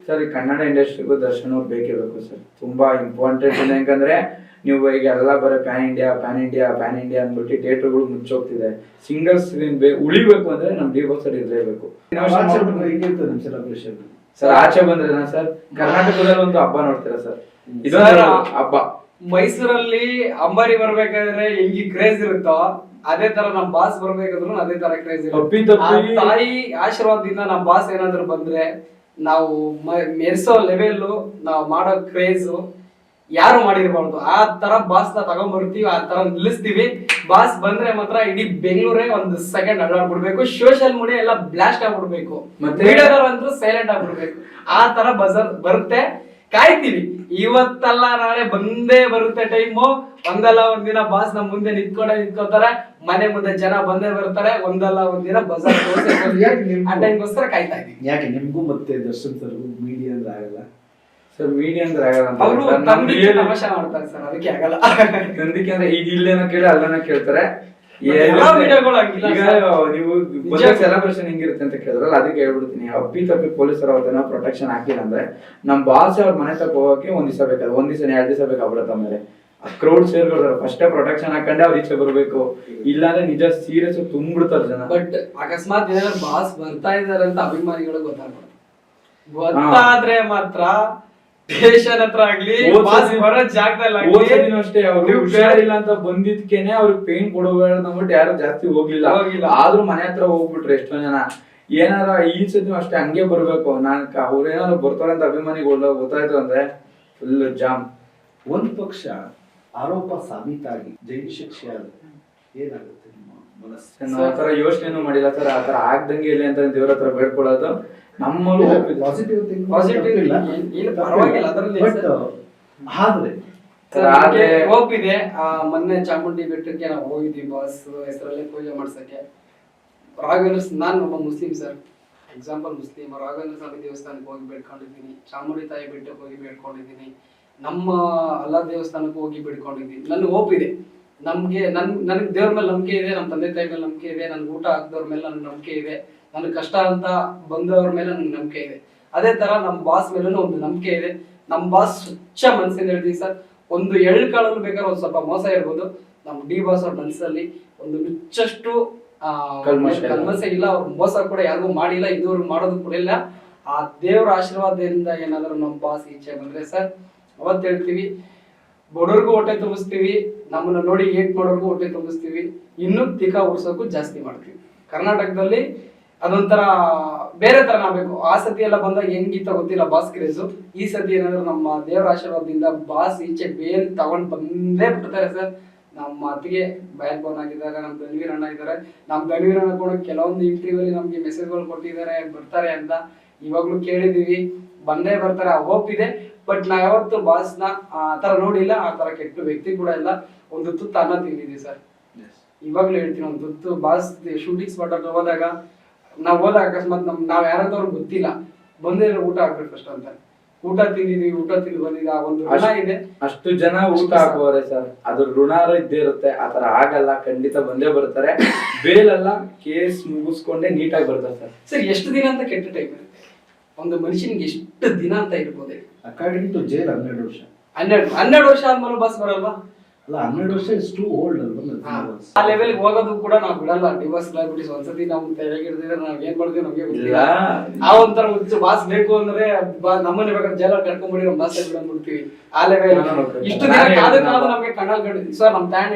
Sir, ಈ ಕನ್ನಡ ಇಂಡಸ್ಟ್ರಿಗೂ ದರ್ಶನ್ ಅವ್ರು ಬೇಕೇ ಬೇಕು ಸರ್. ತುಂಬಾ ಇಂಪಾರ್ಟೆಂಟ್. ಯಾಕಂದ್ರೆ ನೀವು ಈಗ ಎಲ್ಲ ಬರೋ ಪ್ಯಾನ್ ಇಂಡಿಯಾ ಅಂದ್ಬಿಟ್ಟು ಥಿಯೇಟರ್ಗಳು ಮುಚ್ಚೋಗ್ತಿದೆ. ಸಿಂಗಲ್ ಸ್ಕ್ರೀನ್ ಉಳಿಬೇಕು ಅಂದ್ರೆ ನಮ್ ಡಿ ಬಾಸ್ ಇರ್ಲೇಬೇಕು ಸರ್. ಆಚೆ ಬಂದ್ರೆ ಸರ್ ಕರ್ನಾಟಕದಲ್ಲಿ ಒಂದು ಹಬ್ಬ ನೋಡ್ತೀರಾ ಸರ್, ಇದೊಂದು ಹಬ್ಬ. ಮೈಸೂರಲ್ಲಿ ಅಂಬಾರಿ ಬರ್ಬೇಕಾದ್ರೆ ಹೆಂಗಿ ಕ್ರೇಜ್ ಇರುತ್ತೋ ಅದೇ ತರ ನಮ್ ಬಾಸ್ ಬರ್ಬೇಕಾದ್ರು ಅದೇ ತರ ಕ್ರೇಜ್ ಇರುತ್ತೆ. ತಾಯಿ ಆಶೀರ್ವಾದದಿಂದ ನಮ್ ಬಾಸ್ ಏನಾದ್ರು ಬಂದ್ರೆ ನಾವು ಮೆರೆಸೋ ಲೆವೆಲ್, ನಾವು ಮಾಡೋ ಕ್ರೇಜ್ ಯಾರು ಮಾಡಿರ್ಬಾರ್ದು. ಆ ತರ ಬಾಸ್ ನ ತಗೊಂಡ್ಬರ್ತೀವಿ, ಆ ತರ ನಿಲ್ಲಿಸ್ತೀವಿ. ಬಾಸ್ ಬಂದ್ರೆ ಮಾತ್ರ ಇಡೀ ಬೆಂಗಳೂರೇ ಒಂದು ಸೆಕೆಂಡ್ ಅಡ್ಡಾಡ್ಬಿಡ್ಬೇಕು, ಸೋಷಿಯಲ್ ಮೀಡಿಯಾ ಎಲ್ಲ ಬ್ಲಾಸ್ಟ್ ಆಗ್ಬಿಡ್ಬೇಕು, ಮೀಡಿಯಾದವ್ರಂತೂ ಸೈಲೆಂಟ್ ಆಗ್ಬಿಡ್ಬೇಕು. ಆ ತರ ಬಜರ್ ಬರುತ್ತೆ, ಕಾಯ್ತೀವಿ. ಇವತ್ತಲ್ಲ ನಾಳೆ ಬಂದೇ ಬರುತ್ತೆ ಟೈಮು. ಒಂದಲ್ಲ ಒಂದಿನ ಬಾಸ್ ನಮ್ ಮುಂದೆ ನಿಂತ್ಕೋತಾರೆ, ಮನೆ ಮುಂದೆ ಜನ ಬಂದೇ ಬರ್ತಾರೆ. ಒಂದಲ್ಲ ಒಂದಿನ ಬಜಾರ್ ಆ ಟೈಮ್ಗೋಸ್ಕರ ಕಾಯ್ತಾ ಇದೀವಿ. ಯಾಕೆ ನಿಮ್ಗೂ ಮತ್ತೆ ದರ್ಶನ್ ಸರ್ಗೂ ಮೀಡಿಯಾ ಅಂದ್ರೆ ಆಗಲ್ಲ ಸರ್? ಮೀಡಿಯಾ ಅಂದ್ರೆ ಆಗಲ್ಲ, ಅವರು ತಮಾಷೆ ಮಾಡ್ತಾರೆ ಸರ್, ಅದಕ್ಕೆ ಆಗಲ್ಲ. ನಂದಿಕೆ ಅಂದ್ರೆ ಈಗ ಇಲ್ಲೇನೋ ಕೇಳಿ ಅಲ್ಲನ ಕೇಳ್ತಾರೆ. ಈಗ ನೀವು ಸೆಲೆಬ್ರೇಷನ್ ಹೆಂಗಿರುತ್ತೆ ಅಂತ ಕೇಳಿದ್ರಲ್ಲ, ಅದಕ್ಕೆ ಹೇಳ್ಬಿಡ್ತೀನಿ. ಅಪ್ಪಿ ತಪ್ಪಿ ಪೊಲೀಸರು ಅವ್ರನ್ನ ಪ್ರೊಟೆಕ್ಷನ್ ಹಾಕಿಲ್ಲ ಅಂದ್ರೆ ನಮ್ ಬಾಸ್ ಅವ್ರ ಮನೆ ತಕ್ಕ ಹೋಗಕ್ಕೆ ಒಂದ್ ದಿವಸ ಬೇಕಾದ್ರೆ, ಒಂದ್ ದಿವಸ 2 ದಿವಸ ಬೇಕಾಗ್ಬಿಡುತ್ತೆ. ಆಮೇಲೆ ಕ್ರೌಡ್ ಸೇರ್ಕೊಳ್ತಾರೆ, ಫಸ್ಟೇ ಪ್ರೊಟೆಕ್ಷನ್ ಹಾಕೊಂಡೆ ಅವ್ರ ಈಚೆ ಬರ್ಬೇಕು. ಇಲ್ಲಾಂದ್ರೆ ನಿಜ ಸೀರಿಯಸ್ ತುಂಬಿಡ್ತಾರೆ ಜನ. ಬಟ್ ಅಕಸ್ಮಾತ್ ಏನಾದ್ರು ಬಾಸ್ ಬರ್ತಾ ಇದಾರೆ ಅಂತ ಅಭಿಮಾನಿಗಳು ಗೊತ್ತಾದ್ರೆ ಮಾತ್ರ ಸ್ಟೇಷನ್ ಹತ್ರ ಆಗ್ಲಿ, ಬಾಸ್ ಬರೋ ಜಾಗದಲ್ಲಿ ಅಷ್ಟೇ ಅವ್ರು ಹುಷಾರಿಲ್ಲ ಅಂತ ಬಂದಿದ್ಕೇನೆ ಅವ್ರಿಗೆ ಪೇನ್ ಕೊಡಬೇಡ ಅಂದ್ಬಿಟ್ಟು ಯಾರು ಜಾಸ್ತಿ ಹೋಗ್ಲಿಲ್ಲ. ಆದ್ರೂ ಮನೆ ಹತ್ರ ಹೋಗ್ಬಿಟ್ರು ಎಷ್ಟೋ ಜನ. ಏನಾರ ಈ ಸತಿ ಅಷ್ಟೇ ಹಂಗೆ ಬರ್ಬೇಕು. ನಾನ್ ಅವ್ರ ಏನಾದ್ರು ಬರ್ತಾರೆ ಅಂತ ಅಭಿಮಾನಿಗಳು ಗೊತ್ತಾಯ್ತು ಅಂದ್ರೆ ಫುಲ್ ಜಾಮ್. ಒಂದ್ ಪಕ್ಷ ಆರೋಪ ಸಾಬೀತಾಗಿ ಜೈಲು ಶಿಕ್ಷೆ ಆದ್ರೆ ಏನಾಗುತ್ತೆ ನಿಮ್ಮ ಮನಸ್ಸು? ನಾವ್ ಆತರ ಯೋಚನೆ ಮಾಡಿಲ್ಲ ಸರ್. ಆತರ ಆಗ್ದಂಗೆ ಇರ್ಲಿ ಅಂತ ದೇವ್ರ ಹತ್ರ ಬೇಡ್ಕೊಳ್ಳೋದು. ನಮ್ಮಲ್ಲೂ ಹೋಪ್ ಇದೆ. ಮೊನ್ನೆ ಚಾಮುಂಡಿ ಬೆಟ್ಟಕ್ಕೆ ನಾವು ಹೋಗಿದ್ವಿ ಬಾಸ್ ಹೆಸರಲ್ಲೇ ಪೂಜೆ ಮಾಡ್ಸಕ್ಕೆ. ರಾಘವೇಂದ್ರ, ನಾನು ಒಬ್ಬ Muslim sir, example Muslim. Raghavendra Swamy ದೇವಸ್ಥಾನಕ್ಕೆ ಹೋಗಿ ಬೇಡ್ಕೊಂಡಿದ್ದೀನಿ, ಚಾಮುಂಡಿ ತಾಯಿ ಬೆಟ್ಟಕ್ಕೆ ಹೋಗಿ ಬೇಡ್ಕೊಂಡಿದ್ದೀನಿ, ನಮ್ಮ ಅಲ್ಲಾ ದೇವಸ್ಥಾನಕ್ಕೆ ಹೋಗಿ ಬೇಡ್ಕೊಂಡಿದ್ದೀನಿ. ನನ್ಗೆ ಹೋಪ್ ಇದೆ. ನನ್ಗೆ ದೇವ್ರ ಮೇಲೆ ನಂಬಿಕೆ ಇದೆ, ನಮ್ಮ ತಂದೆ ತಾಯಿ ಮೇಲೆ ನಂಬಿಕೆ ಇದೆ, ನನ್ಗೆ ಊಟ ಹಾಕ್ದವ್ರ ಮೇಲೆ ನನ್ಗೆ ನಂಬಿಕೆ ಇದೆ, ನನ್ಗೆ ಕಷ್ಟ ಅಂತ ಬಂದವ್ರ ಮೇಲೆ ನನ್ಗೆ ನಂಬಿಕೆ ಇದೆ. ಅದೇ ತರ ನಮ್ಮ ಬಾಸ್ ಮೇಲೂ ಒಂದು ನಂಬಿಕೆ ಇದೆ. ನಮ್ಮ ಬಾಸ್ ಸ್ವಚ್ಛ ಮನಸ್ಸಿಂದ ಹೇಳ್ತೀವಿ ಸರ್. ಒಂದು ಕಾಳಲ್ಲೂ ಬೇಕಾದ್ರೆ ಒಂದ್ ಸ್ವಲ್ಪ ಮೋಸ ಇರ್ಬೋದು, ನಮ್ಮ ಡಿ ಬಾಸ್ ಅವ್ರ ಮನಸ್ಸಲ್ಲಿ ಒಂದು ನುಚ್ಚಷ್ಟು ಕಲ್ಮಶ ಇಲ್ಲ. ಅವ್ರ ಮೋಸ ಕೂಡ ಯಾರಿಗೂ ಮಾಡಿಲ್ಲ, ಇದುವರೆಗೂ ಮಾಡೋದು ಕೂಡ ಇಲ್ಲ. ಆ ದೇವ್ರ ಆಶೀರ್ವಾದದಿಂದ ಏನಾದ್ರು ನಮ್ಮ ಬಾಸ್ ಈಚೆ ಬಂದ್ರೆ ಸರ್, ಅವತ್ತು ಹೇಳ್ತೀವಿ ಬಡವ್ರಿಗೂ ಹೊಟ್ಟೆ ತುಂಬಿಸ್ತೀವಿ, ನಮ್ಮನ್ನ ನೋಡಿ ಏಟ್ ಮಾಡೋರ್ಗು ಹೊಟ್ಟೆ ತುಂಬಿಸ್ತೀವಿ, ಇನ್ನೂ ತಿಕ್ಕ ಉಡ್ಸೋಕು ಜಾಸ್ತಿ ಮಾಡ್ತೀವಿ. ಕರ್ನಾಟಕದಲ್ಲಿ ಅದೊಂಥರ ಬೇರೆ ತರ ಆಗ್ಬೇಕು. ಆ ಸತಿ ಎಲ್ಲ ಬಂದಾಗ ಹೆಂಗಿತ್ತ ಗೊತ್ತಿಲ್ಲ ಬಾಸ್ ಕ್ರೇಜು. ಈ ಸತಿ ಏನಾದ್ರು ನಮ್ಮ ದೇವರ ಆಶೀರ್ವಾದದಿಂದ ಬಾಸ್ ಈಚೆ ಬೇಲ್ ತಗೊಂಡ್ ಬಂದೇ ಬಿಡ್ತಾರೆ ಸರ್. ನಮ್ಮ ಅತ್ತಿಗೆ ಬ್ಯಾಕ್ ಬೋನ್ ಆಗಿದ್ದಾರೆ, ನಮ್ ಧನ್ವೀರ್ ಅಣ್ಣ ಇದ್ದಾರೆ. ನಮ್ ಧನ್ವೀರ್ ಅಣ್ಣ ಕೂಡ ಕೆಲವೊಂದು ಇಂಟರ್ವ್ಯೂ ಅಲ್ಲಿ ನಮ್ಗೆ ಮೆಸೇಜ್ಗಳು ಕೊಟ್ಟಿದ್ದಾರೆ, ಬರ್ತಾರೆ ಅಂತ. ಇವಾಗ್ಲೂ ಕೇಳಿದೀವಿ, ಬಂದೇ ಬರ್ತಾರೆ, ಆ ಹೋಪ್ ಇದೆ. ಬಟ್ ನಾವ್ ಯಾವತ್ತು ಬಾಸ್ ನ ಆ ತರ ನೋಡಿಲ್ಲ, ಆ ತರ ಕೆಟ್ಟ ವ್ಯಕ್ತಿ ಕೂಡ ಇಲ್ಲ. ಒಂದು ತುತ್ತು ಅನ್ನ ತಿಂದಿದ್ದೀವಿ ಸರ್. ಇವಾಗ್ಲೂ ಹೇಳ್ತೀನಿ, ಒಂದು ತುತ್ತು ಬಾಸ್ ಶೂಟಿಂಗ್ ಸ್ಪಾಟ್ ಅಲ್ಲಿ ಹೋದಾಗ ಅಕಸ್ಮಾತ್ ನಾವ್ ಯಾರಂತವ್ರು ಗೊತ್ತಿಲ್ಲ, ಬಂದೇ ಊಟ ಹಾಕ್ಬೇಕು ಫಸ್ಟ್ ಅಂತ. ಊಟ ತಿಂದಿದೀವಿ, ಊಟ ತಿಂದು ಬಂದಿದ್ದ ಒಂದು ಋಣ ಇದೆ. ಅಷ್ಟು ಜನ ಊಟ ಹಾಕುವರೆ ಸರ್, ಅದ್ರ ಋಣ ಇದ್ದೇ ಇರುತ್ತೆ. ಆತರ ಆಗಲ್ಲ, ಖಂಡಿತ ಬಂದೇ ಬರ್ತಾರೆ. ಬೇಲೆಲ್ಲ ಕೇಸ್ ಮುಗಿಸ್ಕೊಂಡೆ ನೀಟಾಗಿ ಬರ್ತಾರೆ ಸರ್. ಸರ್, ಎಷ್ಟು ದಿನ ಅಂತ ಕೆಟ್ಟ ಟೈಮ್ ಇರುತ್ತೆ ಒಂದು ಮನುಷ್ಯನಿಗೆ? ಎಷ್ಟು ದಿನ ಅಂತ ಇರ್ಬೋದು? ಅಕಾರ್ಡಿಂಗ್ ಟು ಜೈಲ್ 12 ವರ್ಷ. 12 ವರ್ಷ ಆದ್ಮೇಲೆ ಬಸ್ ಬರಲ್ವಾ? ಅಲ್ಲ, 12 ವರ್ಷ ಇಸ್ ಟು ಓಲ್ಡ್ ಅಲ್ವಾ? ಆ ಲೆವೆಲ್ ಹೋಗೋದು ಕೂಡ ನಾವು ಬಿಡಲ್ಲ. ಡಿವೋರ್ಸ್ ಸೆಲೆಬ್ರಿಟೀಸ್ ಒಂದ್ಸತಿ ನಾವು ತೆರೆಗೆ ಹಿಡಿದಿದ್ರೆ ನಾವ್ ಏನ್ ಮಾಡ್ತೀವಿ ನಮ್ಗೆ ಗೊತ್ತಿಲ್ಲ. ಆ ಒಂಥರ ಹುಚ್ಚು ಬಾಸ್ ಬೇಕು ಅಂದ್ರೆ ನಮ್ಮನ್ನ ಬೇಕಾದ್ರೆ ಜೈಲಲ್ಲಿ ಕರ್ಕೊಂಡ್ಬಿಡಿ, ನಮ್ಮ ಬಾಸ್ ಬಿಡ್ಬಿಡ್ತೀವಿ. ಆ ಲೆವೆಲ್ ಇಷ್ಟು ದಿನ ಕಾದು ನಮ್ಗೆ ಕಣ್ಣಲ್ಲಿ ಕಂಡಿದ್ವಿ ಸರ್. ನಮ್ ಟ್ಯಾನ್